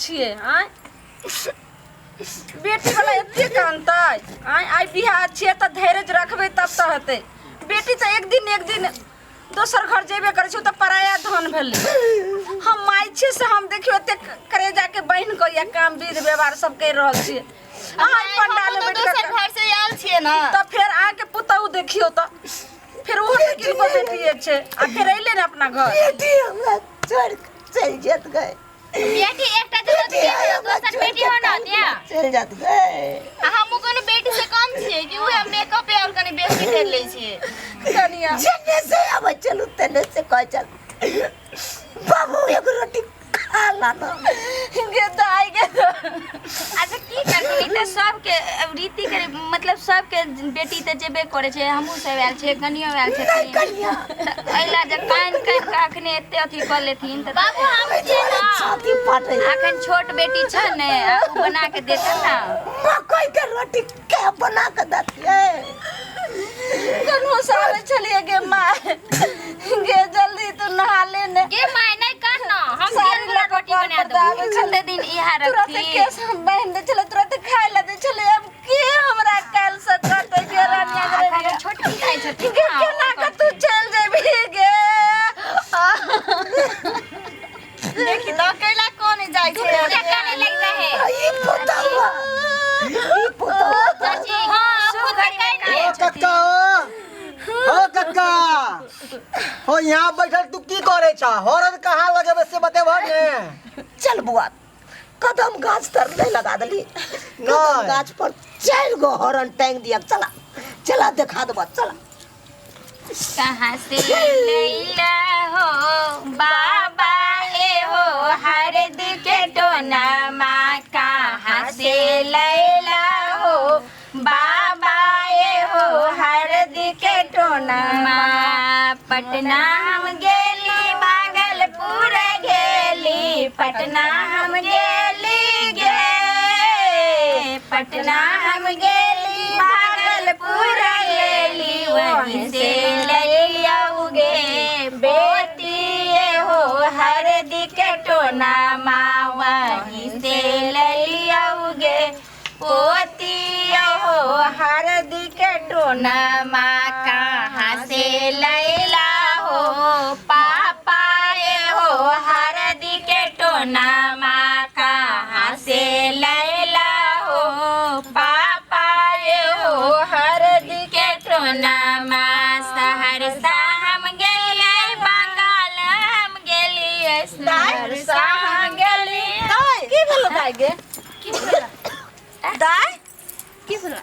छिए आय बेटी वाला एते कानतै आय आइ बियाह छिए त धैर्य रखबे तब त हेतै बेटी त एक दिन दोसर घर जेबे करे छ त पराया धन भेलै हम माई छी से हम देखियो एते करे जाके बहन को या काम विध व्यवहार सब कर रहल छी अहाँ पंडाल में दोसर घर से आयल छिए ना त फिर आके पुतौ देखियो त फिर वो किनको बेटी छे आ फिर अइले न अपना घर बेटी हमरा छोड़ चल जात गए बेटी एकटा जगह दोसर बेटी हो ना त्या चल जात गए हम कोनो बेटी से कम छिए कि उ मेकअप और कनी बेसी कर ले छिए कनिया जने से अब चलू तने से कह चल बाबू एक रोटी खा ला ना गे दाई गे अच्छा की करबी त सबके रीति के मतलब सबके बेटी त जेबे करे छे हमहु सब आयल छे कनियो आयल छे नहीं कन्या अइला जे कान के अखने एते अथी कर लेथिन त बाबू हम छी ना छाती फाटे अखन छोट बेटी छ ने उ बना के देते ना मकई के रोटी के बना के देतिए कनो साले चलिए गे माय गे जल्दी तू नहा ले ने के माय नहीं करना हम सारी केला रोटी बना दो छते दिन इहा तुरंत रखी केस हम बहन दे चले तुरंत खाए ला दे चले अब के हमरा काल से करते गे रानिया गे छोटी खाई छोटी गे केना का तू चल जेबी गे देखी तो केला कोन जाय छे काने लग रहे ई पुतवा ई पुतवा चाची हां सुगर काने कक्का हो कक्का हो यहाँ बैठल तू की करे छ हॉर्न कहाँ लगेबे से बतेबो ने चल बुआ कदम गाछ तर नहीं लगा दली कदम गाछ पर 4 गो हॉर्न टांग दिया चला चला दिखा दबा चला कहाँ से लैला हो बाबा ए हो हरद के टोना माँ कहाँ से लैला हो बाबा ए हो हरद के टोना माँ पटना हम गेली भागलपुर गेली पटना हम गेली गे पटना हम गेली भागलपुर गेली वहीं से ललियाऊगे बेटी हो हरदी के टोना माँ वहीं से ललियाऊगे पोती हो हरदी के टोना माँ कहाँ से लैला हो पापा हो हरदी के टोना माँ कहाँ से लैला हो पापा हो हरदी के टोना माँ सहरसा हम गेलिए बंगाल हम गेलिए सहरसा हम गेलिए की भेलो दाई गे की भेल दाई की भेल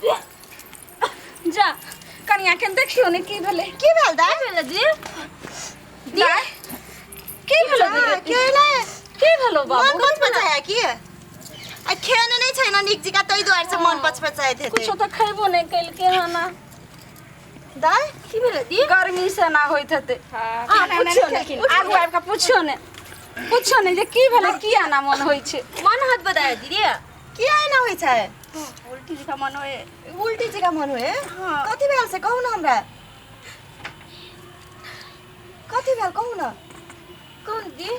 जा कनिया के देखियो ने की भेले की भेल दाई भेल जी दाई की भेलो केला की भेलो बाबू मन पचाया की आ खेने नहीं छै ना निक जिका तई दुआर से मन पचपचाइत हेते कुछो त खैबो नहीं कैल के हना दाई की भेल दी गर्मी से ना होइत हते हां पूछो ने आगू आबि के पूछो ने जे की भेले की आना मन होई छे मन हाथ बताया दीदी की आइना होई छै उल्टी जका मन होए उल्टी जगह मन होए हां कथि भेल से कहू ना हमरा कथि भेल कहू ना कौन दी